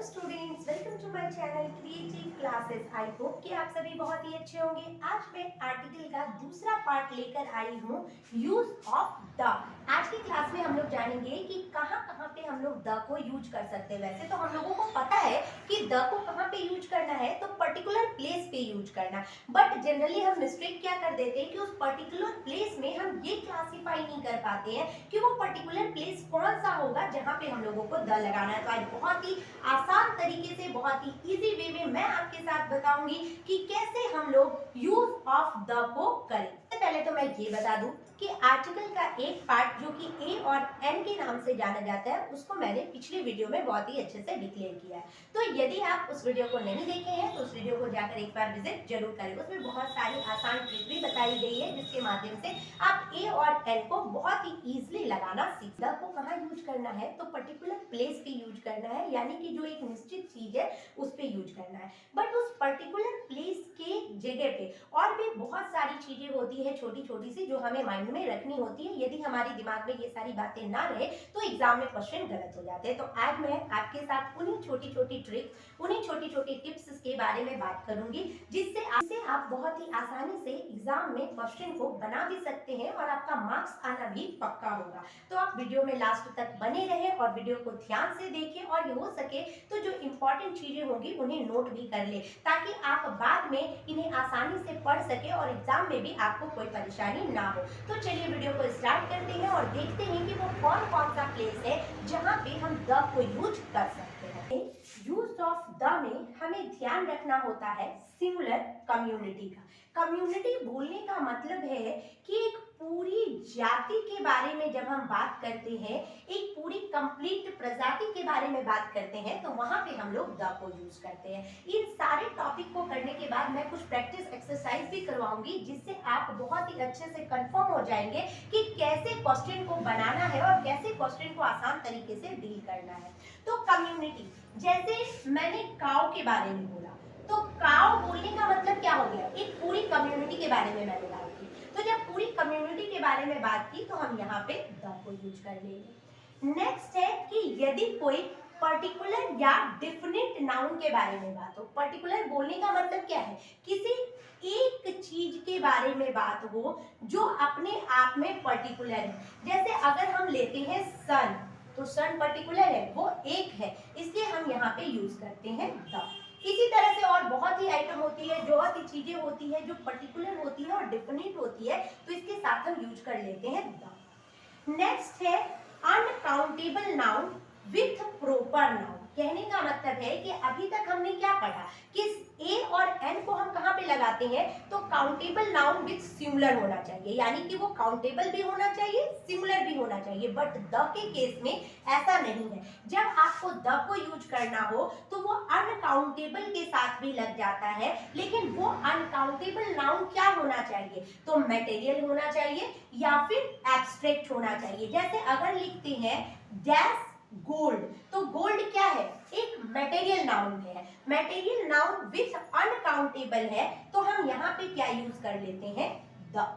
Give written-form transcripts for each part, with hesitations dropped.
Students, welcome to my channel creative classes. I hope कि आप सभी बहुत ही अच्छे होंगे। आज मैं आर्टिकल का दूसरा पार्ट लेकर आई हूँ, यूज ऑफ द। आज की क्लास में हम लोग जानेंगे कि कहाँ कहाँ पे हम लोग द को यूज कर सकते हैं। वैसे तो हम लोगों को पता है कि द को कहाँ पे यूज करना है, तो पर्टिकुलर प्लेस पे यूज करना, बट जनरली हम मिस्टेक क्या कर देते हैं कि उस पर्टिकुलर प्लेस में हम ये क्लासीफाई नहीं कर पाते हैं कि वो पर्टिकुलर प्लेस कौन सा होगा जहाँ पे हम लोगों को द लगाना है। तो आज बहुत ही आसान तरीके से, बहुत ही इजी वे में मैं आपके साथ बताऊंगी कि कैसे हम लोग यूज ऑफ द को करें। सबसे पहले तो मैं ये बता दूं कि आर्टिकल का एक पार्ट जो कि ए और एन के नाम से जाना जाता है, उसको मैंने पिछली वीडियो में बहुत ही अच्छे से डिक्लेयर किया है। तो यदि आप उस वीडियो को नहीं देखे हैं तो उस वीडियो को जाकर एक बार विजिट जरूर करें। उसमें बहुत सारी आसान ट्रिक भी बताई गई है जिसके माध्यम से आप ए और एन को बहुत ही इजीली लगाना सीख। द को कहाँ यूज करना है, तो पर्टिकुलर प्लेस पे यूज करना है, यानी कि जो एक निश्चित चीज है उस पे यूज करना है। बट उस पर्टिकुलर प्लेस के जगह पे और भी बहुत सारी चीजें होती है छोटी छोटी सी, जो हमें माइंड में रखनी होती है। यदि हमारे दिमाग में ये सारी बातें ना रहे तो एग्जाम में क्वेश्चन गलत हो जाते हैं। तो आज मैं आपके साथ उन्हीं छोटी छोटी ट्रिक, उन्हीं छोटी छोटी टिप्स के बारे में बात करूंगी जिससे आप बहुत ही आसानी से एग्जाम में क्वेश्चन को बना भी सकते हैं और आपका मार्क्स आना भी पक्का होगा। तो आप वीडियो में लास्ट तक बने रहें और वीडियो को ध्यान से देखें, और ये हो सके तो जो इंपॉर्टेंट चीजें होंगी उन्हें नोट भी कर ले, ताकि आप बाद में इन्हें आसानी से पढ़ सके और एग्जाम में भी आपको कोई परेशानी ना हो। तो चलिए वीडियो को स्टार्ट करते हैं और देखते हैं कि वो कौन कौन सा प्लेस है जहाँ पे हम द को यूज कर सकते हैं। यूज ऑफ द में हमें ध्यान रखना होता है सिंगुलर कम्युनिटी का। कम्युनिटी बोलने का मतलब है कि एक पूरी जाति के बारे में जब हम बात करते हैं, एक पूरी कंप्लीट प्रजाति के बारे में बात करते हैं, तो वहां पे हम लोग द को यूज करते हैं। इन सारे टॉपिक को करने के बाद मैं कुछ प्रैक्टिस एक्सरसाइज भी करवाऊंगी, जिससे आप बहुत ही अच्छे से कंफर्म हो जाएंगे कि कैसे क्वेश्चन को बनाना है और कैसे क्वेश्चन को आसान तरीके से डील करना है। तो कम्युनिटी, जैसे मैंने काव के बारे में बोला, तो काव बोलने का मतलब क्या हो गया, एक पूरी कम्युनिटी के बारे में मैंने बात की। तो जब पूरी कम्युनिटी के बारे में बात की तो हम यहाँ पे द को यूज कर लेंगे। नेक्स्ट है कि यदि कोई पर्टिकुलर या डिफिनिट नाउन के बारे में बात हो। पर्टिकुलर बोलने का मतलब क्या है, किसी एक चीज के बारे में बात हो जो अपने आप में पर्टिकुलर है। जैसे अगर हम लेते हैं सन, तो सन पर्टिकुलर है, वो एक है, इसलिए हम यहाँ पे यूज करते हैं द। इसी तरह से और बहुत ही आइटम होती है, बहुत ही चीजें होती है जो पर्टिकुलर होती है और डिफिनिट होती है, तो इसके साथ हम यूज कर लेते हैं द। नेक्स्ट है uncountable noun with proper noun. कहने का मतलब है कि अभी तक हमने क्या पढ़ा कि ए और एन को हम कहाँ पे लगाते हैं, तो काउंटेबल नाउन विथ सिंगुलर होना चाहिए, यानी कि वो काउंटेबल भी होना चाहिए, सिंगुलर भी होना चाहिए। बट द के केस में ऐसा नहीं है। जब आपको द को यूज करना हो तो वो अनकाउंटेबल के साथ भी लग जाता है, लेकिन वो अनकाउंटेबल नाउन क्या होना चाहिए, तो मटेरियल होना चाहिए या फिर एब्स्ट्रैक्ट होना चाहिए। जैसे अगर लिखते हैं डैश गोल्ड, तो गोल्ड क्या है, एक मटेरियल नाउन है। मटेरियल नाउन विथ अनकाउंटेबल है, तो हम यहाँ पे क्या यूज कर लेते हैं, द।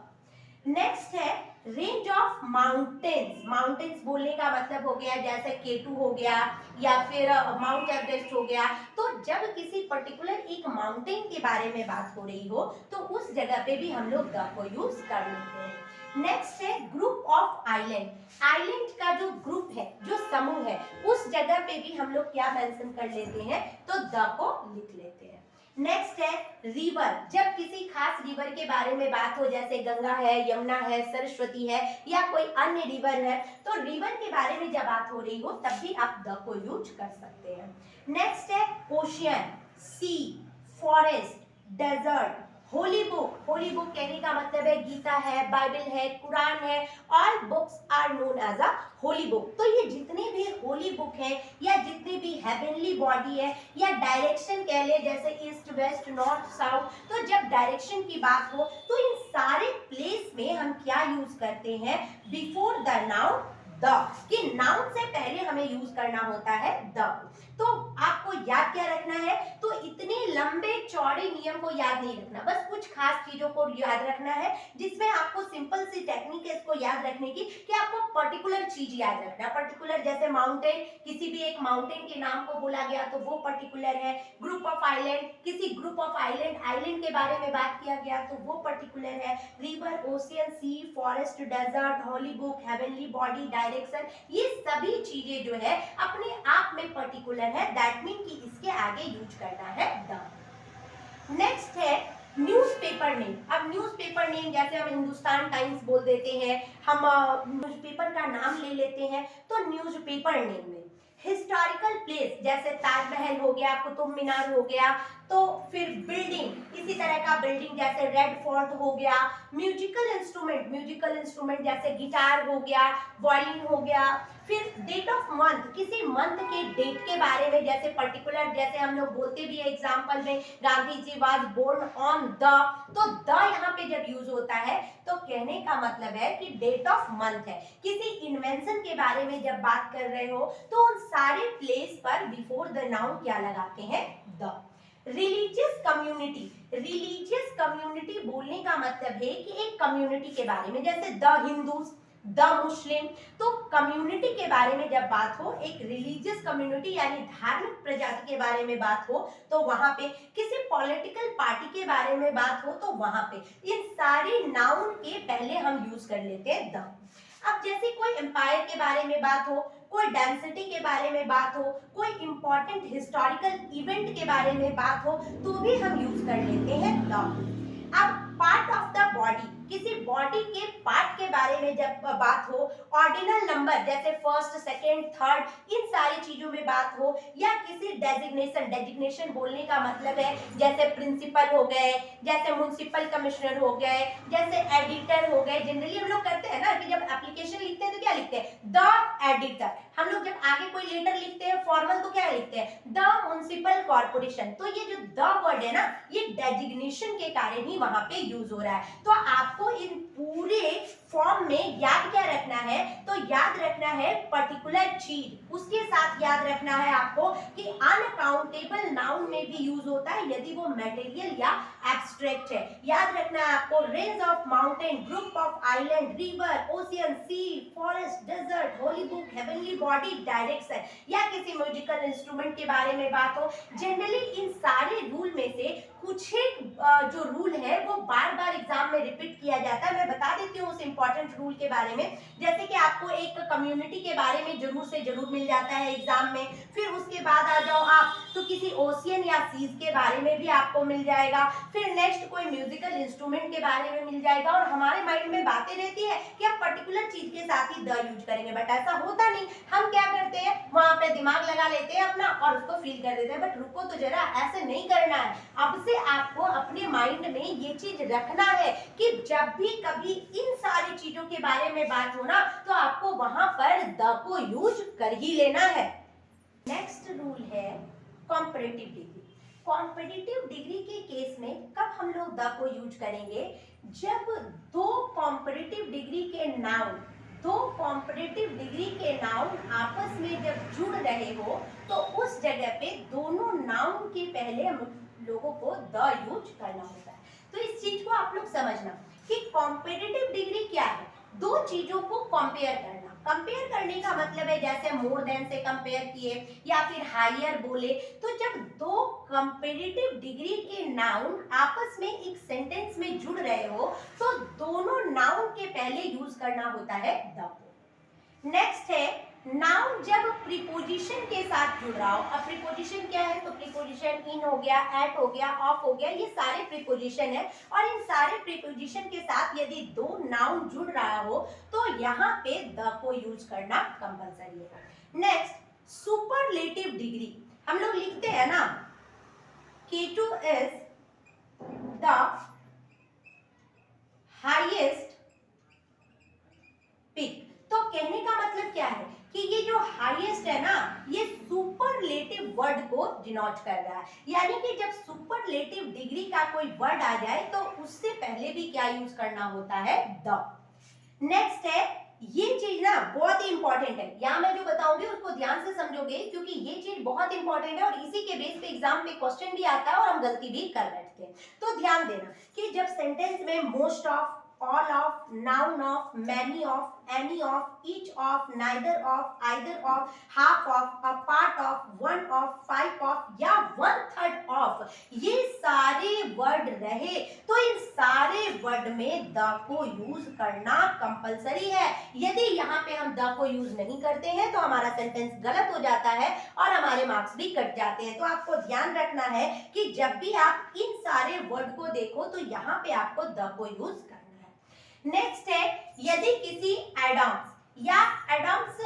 नेक्स्ट है रेंज ऑफ माउंटेन्स। माउंटेन्स बोलने का मतलब हो गया जैसे K2 हो गया या फिर माउंट एवरेस्ट हो गया। तो जब किसी पर्टिकुलर एक माउंटेन के बारे में बात हो रही हो तो उस जगह पे भी हम लोग द को यूज कर लेते हैं। नेक्स्ट है ग्रुप ऑफ आइलैंड। आइलैंड का जो ग्रुप है, जो समूह है, उस जगह पे भी हम लोग क्या मेंशन कर लेते हैं, तो द को लिख लेते हैं। नेक्स्ट है रिवर। जब किसी खास रिवर के बारे में बात हो, जैसे गंगा है, यमुना है, सरस्वती है या कोई अन्य रिवर है, तो रिवर के बारे में जब बात हो रही हो तब भी आप द को यूज कर सकते हैं। नेक्स्ट है ocean, sea, forest, desert, holy book. Holy book कहने का मतलब है गीता है, बाइबल है, कुरान है, all books are known as a holy book. तो ये जितने भी होली बुक है या जितनी भी हेवनली बॉडी है या डायरेक्शन कह ले, जैसे ईस्ट वेस्ट नॉर्थ साउथ, तो जब डायरेक्शन की बात हो तो इन सारे प्लेस में हम क्या यूज करते हैं, बिफोर द नाउन द, कि नाउन से पहले हमें यूज करना होता है द। तो आपको याद क्या रखना है, तो इतने लंबे चौड़े नियम को याद नहीं रखना, बस कुछ खास चीजों को याद रखना है, जिसमें आपको सिंपल सी टेक्निक है इसको याद रखने की कि आपको पर्टिकुलर चीज याद रखना। पर्टिकुलर जैसे माउंटेन, किसी भी एक माउंटेन के नाम को बोला गया तो वो पर्टिकुलर है। ग्रुप ऑफ आइलैंड, किसी ग्रुप ऑफ आइलैंड के बारे में बात किया गया तो वो पर्टिकुलर है। River, ocean, sea, forest, desert, holy book, heavenly body, direction, ये सभी चीजें जो है अपने आप में पर्टिकुलर है। दैट मीन कि इसके आगे यूज करना है द। नेक्स्ट है न्यूज़पेपर नेम। अब न्यूज़पेपर नेम जैसे हम हिंदुस्तान टाइम्स बोल देते हैं, हम न्यूज़पेपर का नाम ले लेते हैं, तो न्यूज़पेपर नेम में हिस्टोरिकल प्लेस जैसे ताजमहल हो गया, कुतुब मीनार हो गया, तो फिर बिल्डिंग, इसी तरह का बिल्डिंग जैसे रेड फोर्ट हो गया। म्यूजिकल इंस्ट्रूमेंट जैसे गिटार हो गया, वायलिन हो गया। फिर डेट ऑफ मंथ, किसी मंथ के डेट के बारे में जैसे पर्टिकुलर, जैसे हम लोग बोलते भी है एग्जांपल में Gandhi ji was born on the, तो द यहाँ पे जब यूज होता है तो कहने का मतलब है कि डेट ऑफ मंथ है। किसी इन्वेंशन के बारे में जब बात कर रहे हो तो उन सारे प्लेस पर बिफोर द नाउन क्या लगाते हैं, द। रिलीजियस कम्युनिटी बोलने का मतलब है कि एक कम्युनिटी के बारे में, जैसे द हिंदूज, द मुस्लिम, तो कम्युनिटी के बारे में जब बात हो, एक रिलीजियस कम्युनिटी यानी धार्मिक प्रजाति के बारे में बात हो तो वहां पे, किसी पॉलिटिकल पार्टी के बारे में बात हो तो वहां पे, इन सारे नाउन के पहले हम यूज कर लेते हैं द। अब जैसे कोई एम्पायर के बारे में बात हो, कोई डेंसिटी के बारे में बात हो, कोई इंपॉर्टेंट हिस्टोरिकल इवेंट के बारे में बात हो तो भी हम यूज कर लेते हैं द। अब पार्ट ऑफ द बॉडी, किसी बॉडी के पार्ट के बारे में जब बात हो, ऑर्डिनल नंबर जैसे फर्स्ट, सेकंड, थर्ड, इन सारी चीजों में बात हो, या किसी डेजिग्नेशन बोलने का मतलब है जैसे प्रिंसिपल हो गए, जैसे म्युनिसिपल कमिश्नर हो गए, जैसे एडिटर हो गए। जनरली हम लोग करते हैं ना कि जब एप्लीकेशन लिखते हैं तो क्या लिखते हैं, द एडिटर। हम लोग जब आगे कोई लेटर लिखते हैं फॉर्मल तो क्या लिखते हैं, द म्युनिसिपल कॉर्पोरेशन। तो ये जो द वर्ड है ना, ये डेजिग्नेशन के कारण ही वहां पे यूज हो रहा है। तो आपको इन पूरे फॉर्म में याद क्या रखना है, तो याद रखना है पर्टिकुलर चीज, उसके साथ याद रखना है आपको कि अनकाउंटेबल नाउन में भी यूज होता है यदि वो मटेरियल या एब्स्ट्रैक्ट है। याद रखना है आपको range of mountain, group of island, river, ocean, sea, forest, desert, holy book, heavenly body, direction, या किसी म्यूजिकल इंस्ट्रूमेंट के बारे में बात हो। जनरली इन सारे रूल में से कुछ एक जो रूल है वो बार बार एग्जाम में रिपीट किया जाता है। मैं बता देती हूँ उस इंपॉर्टेंट रूल के बारे में। जैसे कि आपको एक कम्युनिटी के बारे में जरूर से जरूर मिल जाता है एग्जाम में, फिर उसके बाद आ जाओ आप तो किसी ओशियन या सीज के बारे में भी आपको मिल जाएगा, फिर नेक्स्ट कोई म्यूजिकल इंस्ट्रूमेंट के बारे में मिल जाएगा। और हमारे माइंड में बातें रहती है कि आप पर्टिकुलर चीज के साथ ही द यूज करेंगे, बट ऐसा होता नहीं। हम क्या करते हैं, वहां पे दिमाग लगा लेते हैं अपना और उसको फील कर देते हैं। बट रुको तो जरा, ऐसे नहीं करना है। अब से आपको अपने माइंड में ये चीज रखना है कि जब भी कभी इन सारी चीजों के बारे में बात हो ना, तो आपको वहां पर द को यूज कर ही लेना है। नेक्स्ट रूल है कॉम्परेटिव डिग्री। कॉम्पिटिटिव डिग्री के केस में कब हम लोग द को यूज करेंगे, जब दो कॉम्पिटिटिव डिग्री के नाउन आपस में जब जुड़ रहे हो तो उस जगह पे दोनों नाउन के पहले हम लोगों को द यूज करना होता है। तो इस चीज को आप लोग समझना कि कॉम्पिटिटिव डिग्री क्या है, दो चीजों को कंपेयर करना। कंपेयर करने का मतलब है जैसे मोर देन से कंपेयर किए या फिर हायर बोले, तो जब दो कंपेटिटिव डिग्री के नाउन आपस में एक सेंटेंस में जुड़ रहे हो तो दोनों नाउन के पहले यूज करना होता है द को। नेक्स्ट है नाउन जब प्रीपोजिशन के साथ जुड़ रहा हो। अब प्रीपोजिशन क्या है, तो प्रीपोजिशन इन हो गया, एट हो गया, ऑफ हो गया, ये सारे प्रीपोजिशन है। और इन सारे प्रीपोजिशन के साथ यदि दो नाउन जुड़ रहा हो तो यहाँ पे द को यूज करना कंपलसरी है। नेक्स्ट सुपरलेटिव डिग्री, हम लोग लिखते हैं ना K2 is the highest peak। तो कहने का मतलब क्या है कि ये जो हाईएस्ट है ना, ये सुपरलेटिव वर्ड को डिनोट कर रहा है। यानी कि जब सुपरलेटिव डिग्री का कोई वर्ड आ जाए तो उससे पहले भी क्या यूज करना होता है, द। नेक्स्ट है ये चीज ना बहुत ही इंपॉर्टेंट है, यहाँ मैं जो बताऊंगी उसको ध्यान से समझोगे क्योंकि ये चीज बहुत इंपॉर्टेंट है और इसी के बेस पे एग्जाम पे क्वेश्चन भी आता है और हम गलती भी कर बैठते हैं। तो ध्यान देना कि जब सेंटेंस में most of, all of, noun of, many of, any of, each of, neither of, either of, half of, a part of, one of, five of या one third of ये सारे वर्ड रहे तो इन सारे वर्ड में the को use करना compulsory है। यदि यहाँ पे हम द को यूज नहीं करते हैं तो हमारा सेंटेंस गलत हो जाता है और हमारे मार्क्स भी कट जाते हैं। तो आपको ध्यान रखना है कि जब भी आप इन सारे वर्ड को देखो तो यहाँ पे आपको द को यूज करना। नेक्स्ट है यदि किसी एडॉम्स या एडॉम्स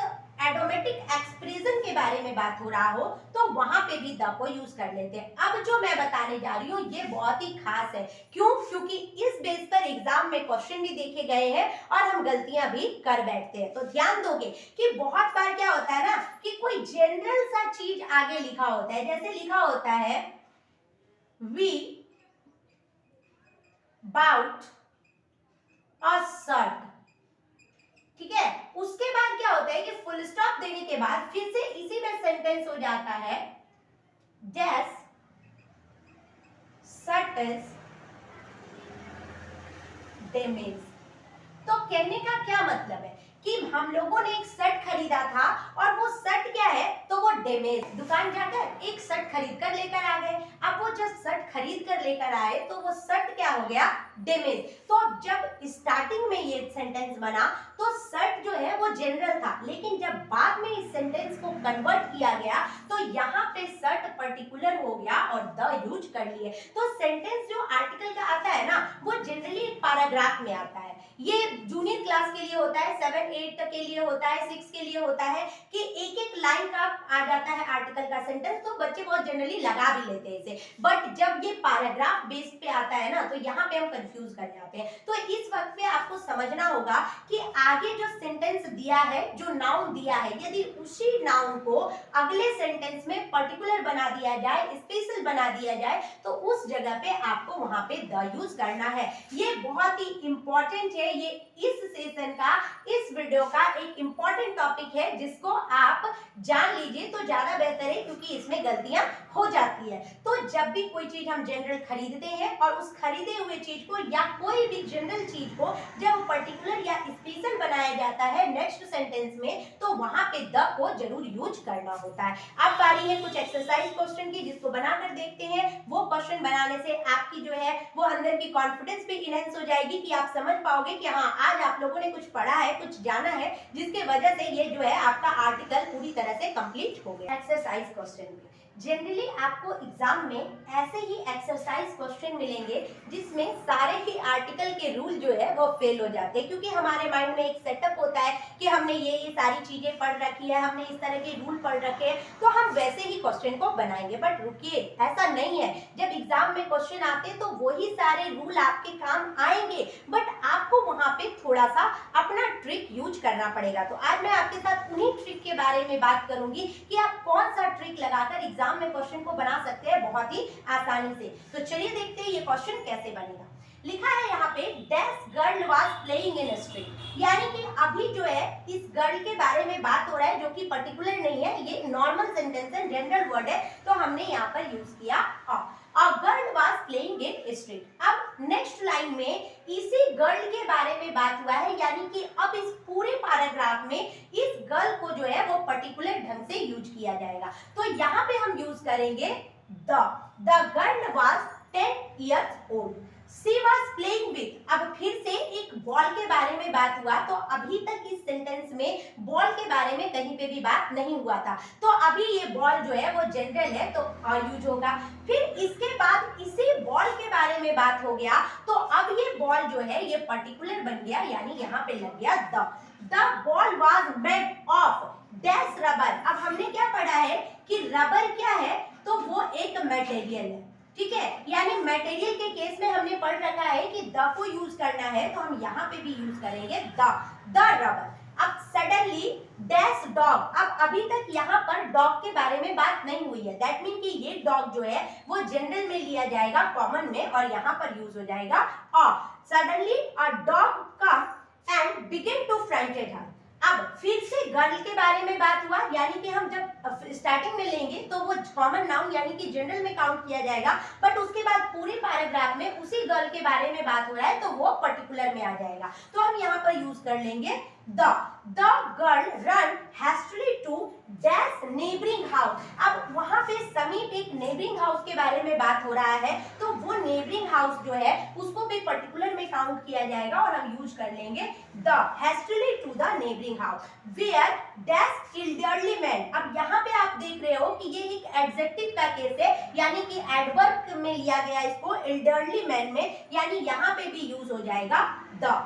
एडोमेटिक एक्सप्रेशन के बारे में बात हो रहा हो तो वहां पे भी द को यूज कर लेते हैं। अब जो मैं बताने जा रही हूँ ये बहुत ही खास है, क्यों? क्योंकि इस बेस पर एग्जाम में क्वेश्चन भी देखे गए हैं और हम गलतियां भी कर बैठते हैं। तो ध्यान दोगे कि बहुत बार क्या होता है ना कि कोई जनरल सा चीज आगे लिखा होता है, जैसे लिखा होता है वी बाउट अ शर्ट, ठीक है। उसके बाद क्या होता है कि फुल स्टॉप देने के बाद फिर से इसी में सेंटेंस हो जाता है डैश शर्ट इज डैमेज। तो कहने का क्या मतलब है कि हम लोगों ने एक शर्ट खरीदा था और वो शर्ट क्या है तो वो डैमेज, दुकान जाकर एक शर्ट खरीद कर लेकर आ गए। अब वो जब शर्ट खरीद कर लेकर आए तो वो शर्ट क्या हो गया डैमेज। तो अब जब स्टार्टिंग में ये सेंटेंस बना तो शर्ट जो है वो जनरल था, लेकिन जब बाद में इस सेंटेंस को कन्वर्ट किया गया तो यहाँ पे शर्ट पर्टिकुलर हो गया और द यूज कर लिए। तो सेंटेंस जो आर्टिकल का आता है ना वो जनरली एक पैराग्राफ में आता है। ये जूनियर क्लास के लिए होता है, 7-8 के लिए होता है, 6 के लिए होता है कि एक एक लाइन का आ जाता है आर्टिकल का सेंटेंस, तो बच्चे बहुत जनरली लगा भी लेते हैं इसे। बट जब ये पैराग्राफ बेस पे आता है ना तो यहाँ पे हम कंफ्यूज कर जाते हैं। तो इस वक्त पे आपको समझना होगा कि आगे जो सेंटेंस दिया है, जो नाउन दिया है, यदि उसी नाउन को अगले सेंटेंस में पर्टिकुलर बना दिया जाए, स्पेशल बना दिया जाए तो उस जगह पे आपको वहां पे द यूज करना है। ये बहुत ही इंपॉर्टेंट है, ये इस सेशन का, इस वीडियो का एक इंपॉर्टेंट टॉपिक है जिसको आप जान लीजिए तो ज्यादा बेहतर है क्योंकि इसमें गलतियां हो जाती है। तो जब भी कोई चीज हम जनरल खरीदते हैं और उस खरीदे हुए चीज को या कोई भी जनरल चीज को जब पर्टिकुलर या स्पेशल बनाया जाता है नेक्स्ट सेंटेंस में तो वहां पे द को जरूर यूज करना होता है। अब बारी है कुछ एक्सरसाइज क्वेश्चन की जिसको बनाकर देखते हैं। वो क्वेश्चन बनाने से आपकी जो है वो अंदर की कॉन्फिडेंस भी इनहेंस हो जाएगी कि आप समझ पाओगे कि हाँ आज आप लोगों ने कुछ पढ़ा है, कुछ जाना है, जिसके वजह से ये जो है आपका आर्टिकल पूरी तरह से कंप्लीट हो गया। एक्सरसाइज क्वेश्चन में जनरली आपको एग्जाम में ऐसे ही एक्सरसाइज क्वेश्चन मिलेंगे जिसमें सारे ही आर्टिकल के रूल जो है वो फेल हो जाते हैं, क्योंकि हमारे माइंड में एक सेटअप होता है कि हमने ये सारी चीजें पढ़ रखी है, हमने इस तरह के रूल पढ़ रखे हैं तो हम वैसे ही क्वेश्चन को बनाएंगे। बट रुकिए, ऐसा नहीं है। जब एग्जाम में क्वेश्चन आते हैं तो वही सारे रूल आपके काम आएंगे, बट आपको वहां पे थोड़ा सा अपना ट्रिक यूज करना पड़ेगा। तो आज मैं आपके साथ उन्हीं ट्रिक के बारे में बात करूंगी कि आप कौन सा ट्रिक लगाकर एग्जाम में क्वेश्चन को बना सकते हैं बहुत ही आसानी से। तो चलिए देखते हैं ये क्वेश्चन कैसे बनेगा। लिखा है यहाँ पे dash girl was playing in street, यानी कि अभी जो है इस गर्ल के बारे में बात हो रहा है जो कि पर्टिकुलर नहीं है, ये नॉर्मल सेंटेंस है, जनरल वर्ड है, तो हमने यहाँ पर यूज किया a girl was playing in street. अब नेक्स्ट लाइन में इसी गर्ल के बारे में बात हुआ है, यानी कि अब इस पूरे पैराग्राफ में इस गर्ल को जो है वो पर्टिकुलर ढंग से यूज किया जाएगा। तो यहाँ पे हम यूज करेंगे the girl was 10 years old, she was playing with. अब फिर से एक बॉल के बारे में बात हुआ, तो अभी तक इस सेंटेंस में बॉल के बारे में कहीं पे भी बात नहीं हुआ था, तो अभी ये बॉल जो है वो जनरल है तो यूज होगा। फिर इसके बाद इसी बॉल के बारे में बात हो गया तो अब ये बॉल जो है ये पर्टिकुलर बन गया, यानी यहाँ पे लग गया the ball was made of dash rubber. अब हमने क्या पढ़ा है कि रबर क्या है तो वो एक मटेरियल है, ठीक है, यानी मटेरियल के केस में हमने पढ़ रखा है कि द को यूज करना है तो हम यहाँ पे भी यूज करेंगे द रबर। अब सडनली डैश डॉग, अब अभी तक यहाँ पर डॉग के बारे में बात नहीं हुई है, दैट मीन कि ये डॉग जो है वो जनरल में लिया जाएगा कॉमन में और यहाँ पर यूज हो जाएगा सडनली अ डॉग का and began to fronted her. अब फिर से गर्ल के बारे में बात हुआ, यानी कि हम जब स्टार्टिंग में लेंगे तो वो कॉमन नाउन यानी कि जनरल में काउंट किया जाएगा, बट उसके बाद पूरे पैराग्राफ में उसी गर्ल के बारे में बात हो रहा है तो वो पर्टिकुलर में आ जाएगा। तो हम यहाँ पर यूज कर लेंगे the girl run hastily to dash neighboring house। अब वहां पे समीप एक नेबरिंग हाउस के बारे में बात हो रहा है, तो वो नेबरिंग हाउस जो है उसको भी पर्टिकुलर में काउंट किया जाएगा और हम यूज कर लेंगे the hastily to the neighboring house where dash elderly man। अब यहाँ पे आप देख रहे हो कि ये एक एडजेक्टिव का केस है, यानी कि एडवर्ब में लिया गया इसको elderly man में, यानी यहाँ पे भी यूज हो जाएगा the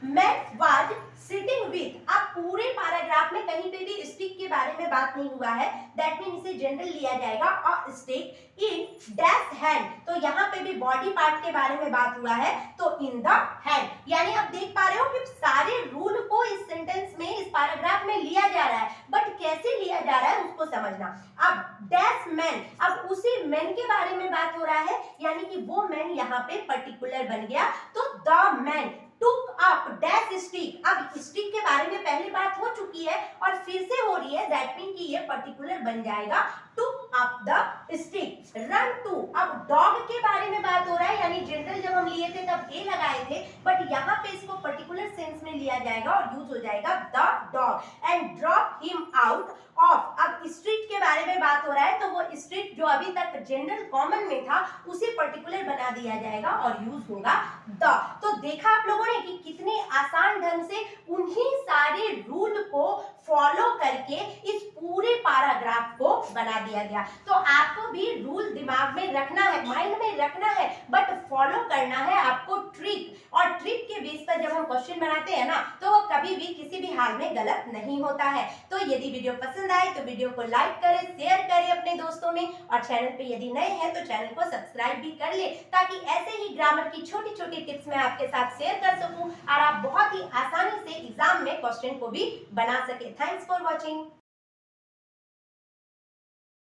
man was sitting with। अब पूरे पैराग्राफ में कहीं पे भी स्टिक के बारे में बात नहीं हुआ है, दैट मीन इसे जनरल लिया जाएगा और स्टिक इन डैश हैंड, तो यहाँ पे भी बॉडी पार्ट के बारे में बात हुआ है तो इन द हैंड, यानी आप देख पा रहे हो कि सारे रूल को इस सेंटेंस में इस पैराग्राफ में लिया जा रहा है, बट कैसे लिया जा रहा है उसको समझना। अब डैश मैन, अब उसी मैन के बारे में बात हो रहा है, यानी कि वो मैन यहाँ पे पर्टिकुलर बन गया, तो the man took up dash stick। अब स्टिक के बारे में पहले बात हो चुकी है और फिर से हो रही है, दैट मीन कि ये पर्टिकुलर बन जाएगा took up the stick। run to, अब डॉग के बारे में बात हो रहा है, यानी जनरल जब हम लिए थे तब ए लगाए थे, बट यहाँ पे इसको पर्टिकुलर सेंस में लिया जाएगा और यूज हो जाएगा the dog and drop him out of. अब स्ट्रीट के बारे में बात हो रहा है तो वो स्ट्रीट जो अभी तक जनरल कॉमन में था उसे पर्टिकुलर बना दिया जाएगा और यूज होगा द। तो देखा आप लोगों ने कि कितने आसान ढंग से उन्हीं सारे रूल को फॉलो करके इस पूरे पैराग्राफ को बना दिया गया। तो आपको भी रूल दिमाग में रखना है, माइंड में रखना है, बट फॉलो करना है आपको ट्रिक, और ट्रिक के बेस पर जब हम क्वेश्चन बनाते हैं ना तो वो कभी भी किसी भी हाल में गलत नहीं होता है। तो यदि वीडियो पसंद आए तो वीडियो को लाइक करें, शेयर करें अपने दोस्तों में, और चैनल पे यदि नए हैं तो चैनल को सब्सक्राइब भी कर ले, ताकि ऐसे ही ग्रामर की छोटी छोटी टिप्स मैं आपके साथ शेयर कर सकूं और आप बहुत ही आसानी से एग्जाम में क्वेश्चन को भी बना सके। Thanks for watching.